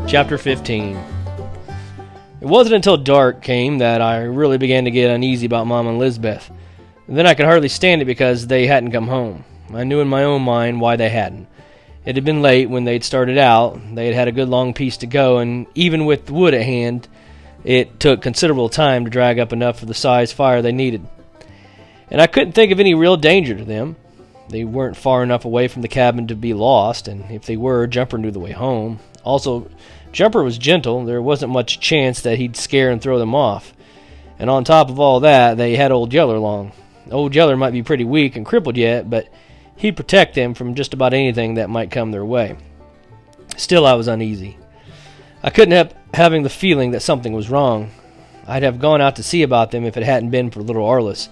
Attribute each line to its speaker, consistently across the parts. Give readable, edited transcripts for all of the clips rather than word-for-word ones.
Speaker 1: Chapter 15. It wasn't until dark came that I really began to get uneasy about Mom and Lizbeth. Then I could hardly stand it because they hadn't come home. I knew in my own mind why they hadn't. It had been late when they'd started out. They had had a good long piece to go, and even with the wood at hand, it took considerable time to drag up enough for the size fire they needed. And I couldn't think of any real danger to them. They weren't far enough away from the cabin to be lost, and if they were, Jumper knew the way home. Also, Jumper was gentle. There wasn't much chance that he'd scare and throw them off. And on top of all that, they had Old Yeller along. Old Yeller might be pretty weak and crippled yet, but he'd protect them from just about anything that might come their way. Still, I was uneasy. I couldn't help having the feeling that something was wrong. I'd have gone out to see about them if it hadn't been for little Arliss.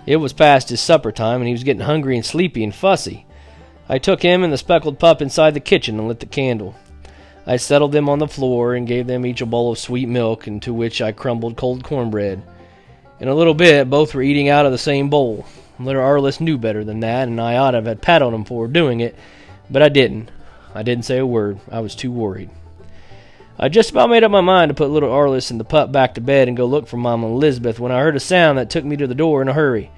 Speaker 1: It was past his supper time, and he was getting hungry and sleepy and fussy. I took him and the speckled pup inside the kitchen and lit the candle. I settled them on the floor and gave them each a bowl of sweet milk, into which I crumbled cold cornbread. In a little bit, both were eating out of the same bowl. Little Arliss knew better than that, and I ought to have had pat on him for doing it, but I didn't. I didn't say a word. I was too worried. I just about made up my mind to put little Arliss and the pup back to bed and go look for Mama and Lizbeth when I heard a sound that took me to the door in a hurry.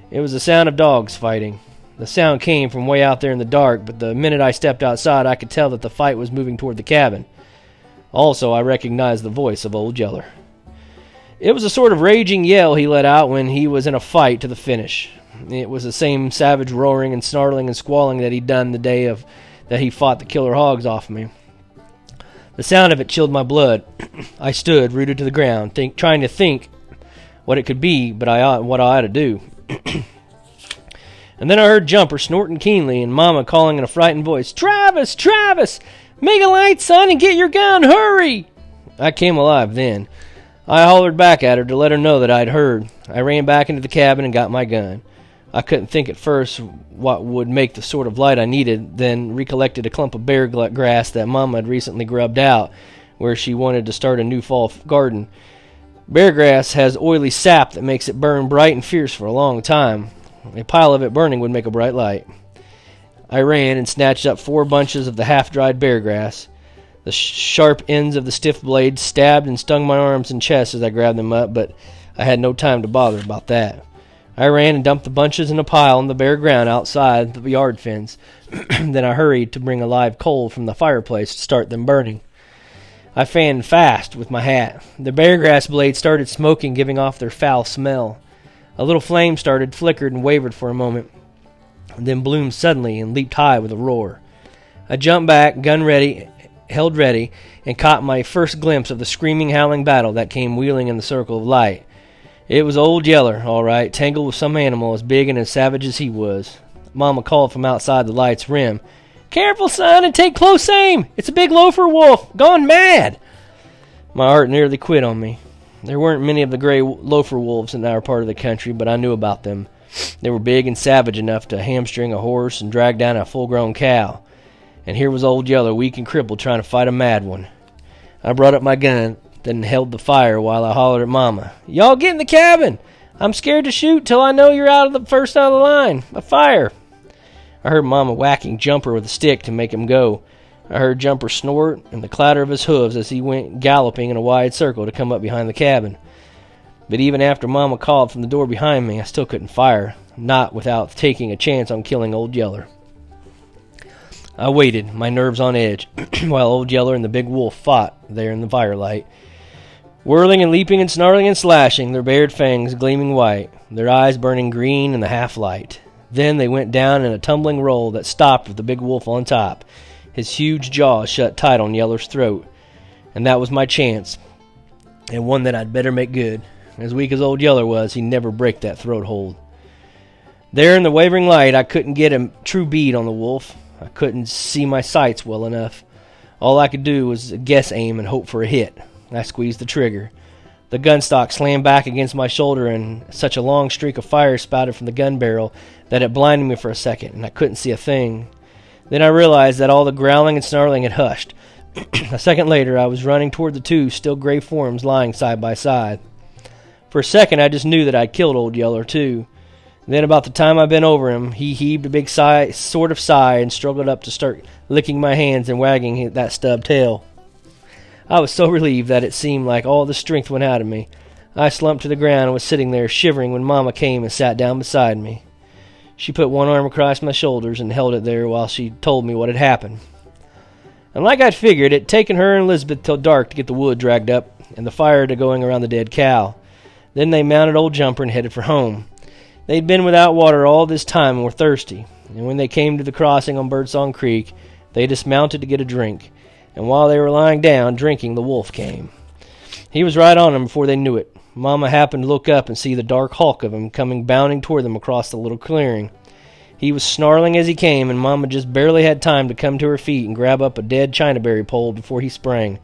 Speaker 1: It was the sound of dogs fighting. The sound came from way out there in the dark, but the minute I stepped outside, I could tell that the fight was moving toward the cabin. Also, I recognized the voice of Old Yeller. It was a sort of raging yell he let out when he was in a fight to the finish. It was the same savage roaring and snarling and squalling that he'd done the day that he fought the killer hogs off me. The sound of it chilled my blood. I stood, rooted to the ground, trying to think what it could be, but what I ought to do. And then I heard Jumper snorting keenly and Mama calling in a frightened voice, "Travis! Travis! Make a light, son, and get your gun! Hurry!" I came alive then. I hollered back at her to let her know that I'd heard. I ran back into the cabin and got my gun. I couldn't think at first what would make the sort of light I needed, then recollected a clump of bear grass that Mama had recently grubbed out, where she wanted to start a new fall garden. Bear grass has oily sap that makes it burn bright and fierce for a long time. A pile of it burning would make a bright light. I ran and snatched up 4 bunches of the half-dried bear grass. The sharp ends of the stiff blades stabbed and stung my arms and chest as I grabbed them up, but I had no time to bother about that. I ran and dumped the bunches in a pile on the bare ground outside the yard fence. Then I hurried to bring a live coal from the fireplace to start them burning. I fanned fast with my hat. The bear grass blades started smoking, giving off their foul smell. A little flame started, flickered, and wavered for a moment, and then bloomed suddenly and leaped high with a roar. I jumped back, gun ready, held ready, and caught my first glimpse of the screaming, howling battle that came wheeling in the circle of light. It was Old Yeller, all right, tangled with some animal as big and as savage as he was. Mama called from outside the light's rim, "Careful, son, and take close aim! It's a big loafer wolf, gone mad!" My heart nearly quit on me. There weren't many of the gray loafer wolves in our part of the country, but I knew about them. They were big and savage enough to hamstring a horse and drag down a full-grown cow. And here was Old Yeller, weak and crippled, trying to fight a mad one. I brought up my gun, then held the fire while I hollered at Mama, "Y'all get in the cabin! I'm scared to shoot till I know you're first out of the line. A fire!" I heard Mama whacking Jumper with a stick to make him go. I heard Jumper snort and the clatter of his hooves as he went galloping in a wide circle to come up behind the cabin. But even after Mama called from the door behind me, I still couldn't fire, not without taking a chance on killing Old Yeller. I waited, my nerves on edge, while Old Yeller and the big wolf fought there in the firelight. Whirling and leaping and snarling and slashing, their bared fangs gleaming white, their eyes burning green in the half-light. Then they went down in a tumbling roll that stopped with the big wolf on top, his huge jaws shut tight on Yeller's throat. And that was my chance, and one that I'd better make good. As weak as Old Yeller was, he'd never break that throat hold. There in the wavering light, I couldn't get a true bead on the wolf. I couldn't see my sights well enough. All I could do was guess aim and hope for a hit. I squeezed the trigger. The gun stock slammed back against my shoulder, and such a long streak of fire spouted from the gun barrel that it blinded me for a second, and I couldn't see a thing. Then I realized that all the growling and snarling had hushed. A second later, I was running toward the 2 still gray forms lying side by side. For a second, I just knew that I'd killed Old Yeller, too. Then, about the time I bent over him, he heaved a big sort of sigh and struggled up to start licking my hands and wagging that stub tail. I was so relieved that it seemed like all the strength went out of me. I slumped to the ground and was sitting there shivering when Mama came and sat down beside me. She put one arm across my shoulders and held it there while she told me what had happened. And like I'd figured, it'd taken her and Elizabeth till dark to get the wood dragged up and the fire to going around the dead cow. Then they mounted old Jumper and headed for home. They'd been without water all this time and were thirsty, and when they came to the crossing on Birdsong Creek, they dismounted to get a drink, and while they were lying down drinking, the wolf came. He was right on them before they knew it. Mama happened to look up and see the dark hulk of him coming bounding toward them across the little clearing. He was snarling as he came, and Mama just barely had time to come to her feet and grab up a dead chinaberry pole before he sprang.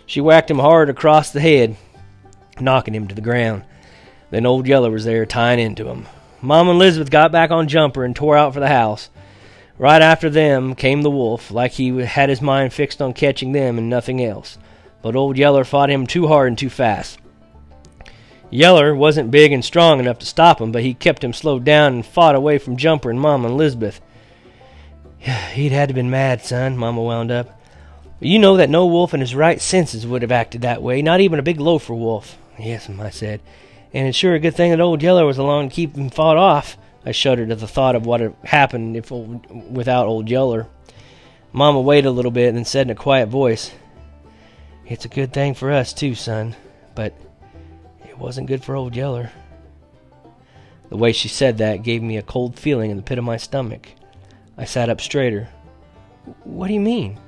Speaker 1: She whacked him hard across the head, knocking him to the ground. Then Old Yeller was there, tying into him. Mama and Elizabeth got back on Jumper and tore out for the house. Right after them came the wolf, like he had his mind fixed on catching them and nothing else. But Old Yeller fought him too hard and too fast. Yeller wasn't big and strong enough to stop him, but he kept him slowed down and fought away from Jumper and Mama and Elizabeth. He'd had to been mad, son, Mama wound up. You know that no wolf in his right senses would have acted that way, not even a big loafer wolf. Yes'm, I said. And it's sure a good thing that Old Yeller was along to keep him fought off. I shuddered at the thought of what had happened without Old Yeller. Mama waited a little bit and then said in a quiet voice, It's a good thing for us, too, son, but it wasn't good for Old Yeller. The way she said that gave me a cold feeling in the pit of my stomach. I sat up straighter. What do you mean?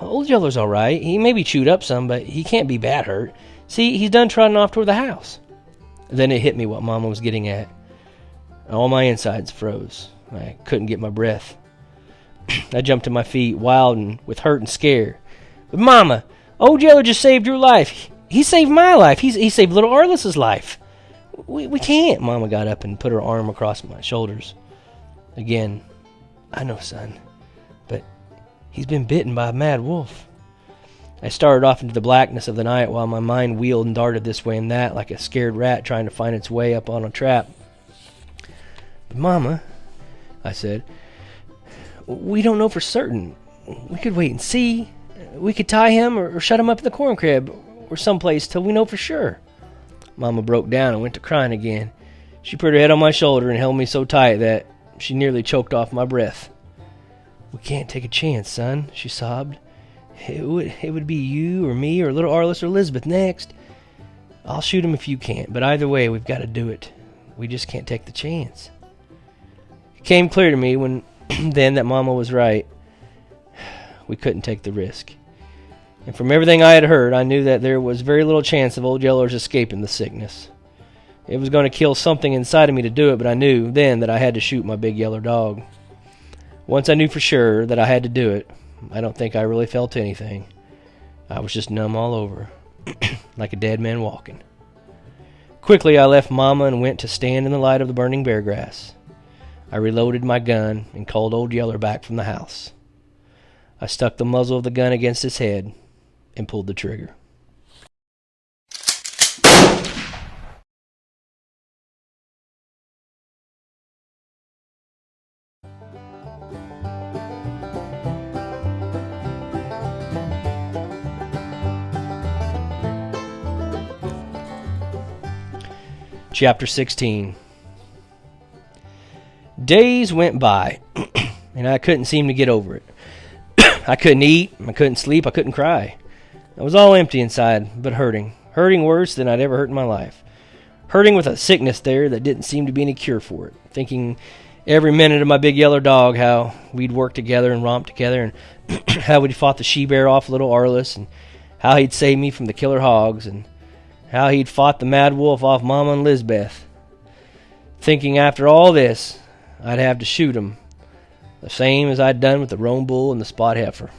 Speaker 1: Old Yeller's all right. He may be chewed up some, but he can't be bad hurt. See, he's done trotting off toward the house. Then it hit me what Mama was getting at. All my insides froze. I couldn't get my breath. I jumped to my feet, wild and with hurt and scare. But Mama, Old Yeller just saved your life. He saved my life. He saved little Arliss's life. We can't. Mama got up and put her arm across my shoulders. Again, I know, son, but he's been bitten by a mad wolf. I started off into the blackness of the night while my mind wheeled and darted this way and that like a scared rat trying to find its way up on a trap. But Mama, I said, we don't know for certain. We could wait and see. We could tie him or shut him up in the corn crib or someplace till we know for sure. Mama broke down and went to crying again. She put her head on my shoulder and held me so tight that she nearly choked off my breath. We can't take a chance, son, she sobbed. It would be you or me or little Arliss or Elizabeth next. I'll shoot him if you can't, but either way, we've got to do it. We just can't take the chance. It came clear to me then that Mama was right. We couldn't take the risk. And from everything I had heard, I knew that there was very little chance of Old Yeller's escaping the sickness. It was going to kill something inside of me to do it, but I knew then that I had to shoot my big yellow dog. Once I knew for sure that I had to do it, I don't think I really felt anything. I was just numb all over, like a dead man walking. Quickly I left Mama and went to stand in the light of the burning bear grass. I reloaded my gun and called Old Yeller back from the house. I stuck the muzzle of the gun against his head and pulled the trigger. Chapter 16. Days went by, and I couldn't seem to get over it. I couldn't eat, I couldn't sleep, I couldn't cry. I was all empty inside, but hurting. Hurting worse than I'd ever hurt in my life. Hurting with a sickness there that didn't seem to be any cure for it. Thinking every minute of my big yellow dog, how we'd worked together and romped together, and how we'd fought the she-bear off little Arliss, and how he'd saved me from the killer hogs, and how he'd fought the mad wolf off Mama and Lizbeth. Thinking after all this, I'd have to shoot him, the same as I'd done with the roan bull and the spot heifer.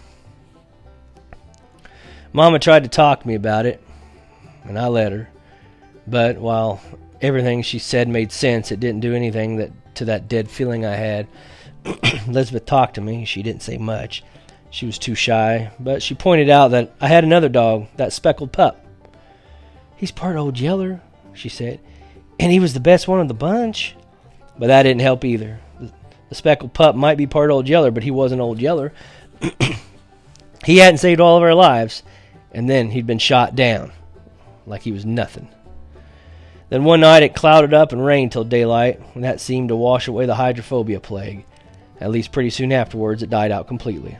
Speaker 1: Mama tried to talk to me about it, and I let her. But while everything she said made sense, it didn't do anything to that dead feeling I had. Elizabeth talked to me. She didn't say much. She was too shy, but she pointed out that I had another dog, that speckled pup. He's part Old Yeller, she said, and he was the best one of the bunch. But that didn't help either. The speckled pup might be part Old Yeller, but he wasn't Old Yeller. He hadn't saved all of our lives, and then he'd been shot down, like he was nothing. Then one night it clouded up and rained till daylight, and that seemed to wash away the hydrophobia plague. At least pretty soon afterwards it died out completely.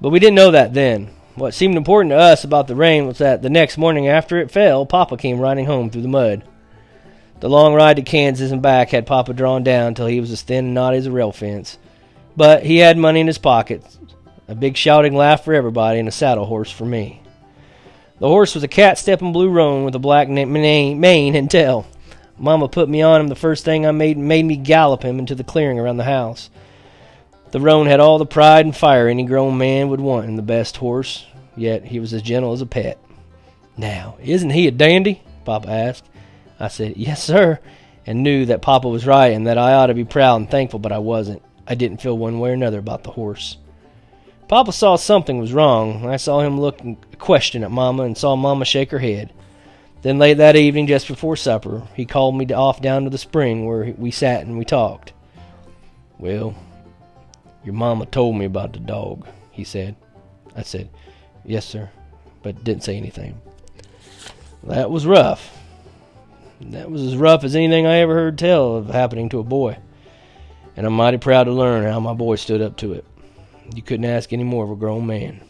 Speaker 1: But we didn't know that then. What seemed important to us about the rain was that the next morning after it fell, Papa came riding home through the mud. The long ride to Kansas and back had Papa drawn down till he was as thin and knotty as a rail fence. But he had money in his pockets, a big shouting laugh for everybody, and a saddle horse for me. The horse was a cat-stepping blue roan with a black mane and tail. Mama put me on him the first thing I made me gallop him into the clearing around the house. The roan had all the pride and fire any grown man would want in the best horse, yet he was as gentle as a pet. "Now, isn't he a dandy?" Papa asked. I said, "Yes, sir," and knew that Papa was right and that I ought to be proud and thankful, but I wasn't. I didn't feel one way or another about the horse. Papa saw something was wrong. I saw him look a question at Mama and saw Mama shake her head. Then late that evening, just before supper, he called me off down to the spring where we sat and we talked. "Well, your Mama told me about the dog," he said. I said, "Yes, sir," but didn't say anything. That was rough. That was as rough as anything I ever heard tell of happening to a boy. And I'm mighty proud to learn how my boy stood up to it. You couldn't ask any more of a grown man.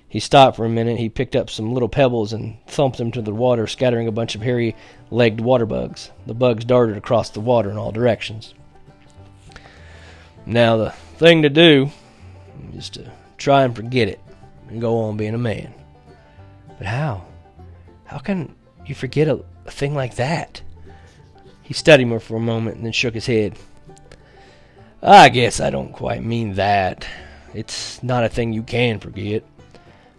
Speaker 1: He stopped for a minute. He picked up some little pebbles and thumped them to the water, scattering a bunch of hairy-legged water bugs. The bugs darted across the water in all directions. Now the thing to do is to try and forget it and go on being a man. But how? How can you forget a thing like that? He studied me for a moment and then shook his head. "I guess I don't quite mean that. It's not a thing you can forget.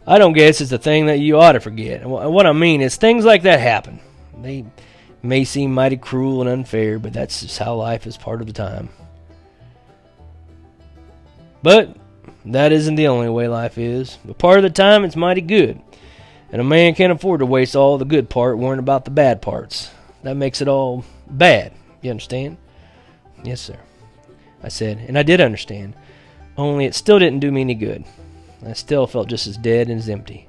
Speaker 1: I don't guess it's a thing that you ought to forget. And what I mean is things like that happen. They may seem mighty cruel and unfair, but that's just how life is part of the time. But that isn't the only way life is. But part of the time it's mighty good. And a man can't afford to waste all the good part worrying about the bad parts. That makes it all bad. You understand?" "Yes, sir," I said, and I did understand. Only it still didn't do me any good. I still felt just as dead and as empty.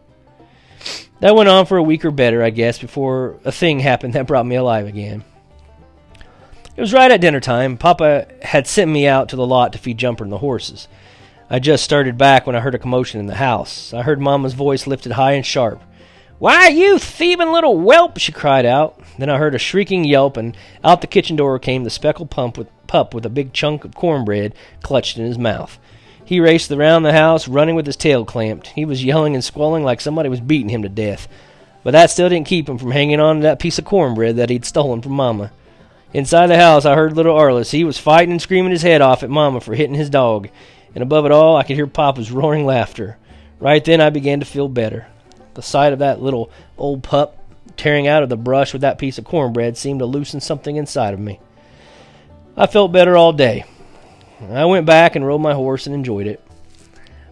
Speaker 1: That went on for a week or better, I guess, before a thing happened that brought me alive again. It was right at dinner time. Papa had sent me out to the lot to feed Jumper and the horses. I just started back when I heard a commotion in the house. I heard Mama's voice lifted high and sharp. "Why, you thieving little whelp!" she cried out. Then I heard a shrieking yelp, and out the kitchen door came the speckled pup with a big chunk of cornbread clutched in his mouth. He raced around the house, running with his tail clamped. He was yelling and squalling like somebody was beating him to death. But that still didn't keep him from hanging on to that piece of cornbread that he'd stolen from Mama. Inside the house, I heard little Arliss. He was fighting and screaming his head off at Mama for hitting his dog. And above it all, I could hear Papa's roaring laughter. Right then, I began to feel better. The sight of that little old pup tearing out of the brush with that piece of cornbread seemed to loosen something inside of me. I felt better all day. I went back and rode my horse and enjoyed it.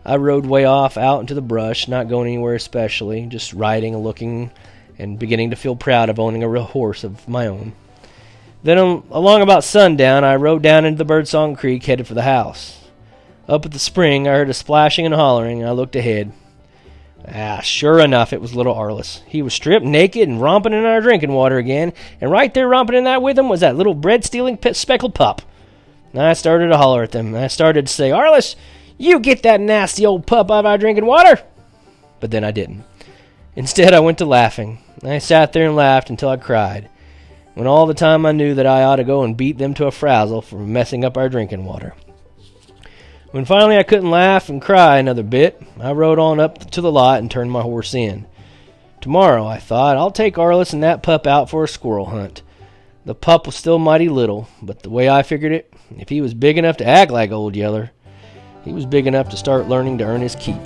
Speaker 1: I rode way off out into the brush, not going anywhere especially, just riding and looking and beginning to feel proud of owning a real horse of my own. Then along about sundown, I rode down into the Birdsong Creek, headed for the house. Up at the spring, I heard a splashing and hollering, and I looked ahead. Sure enough, it was little Arliss. He was stripped naked and romping in our drinking water again, and right there romping in that with him was that little bread-stealing speckled pup. I started to holler at them. I started to say, "Arliss, you get that nasty old pup out of our drinking water!" But then I didn't. Instead, I went to laughing. I sat there and laughed until I cried, when all the time I knew that I ought to go and beat them to a frazzle for messing up our drinking water. When finally I couldn't laugh and cry another bit, I rode on up to the lot and turned my horse in. Tomorrow, I thought, I'll take Arliss and that pup out for a squirrel hunt. The pup was still mighty little, but the way I figured it, if he was big enough to act like Old Yeller, he was big enough to start learning to earn his keep.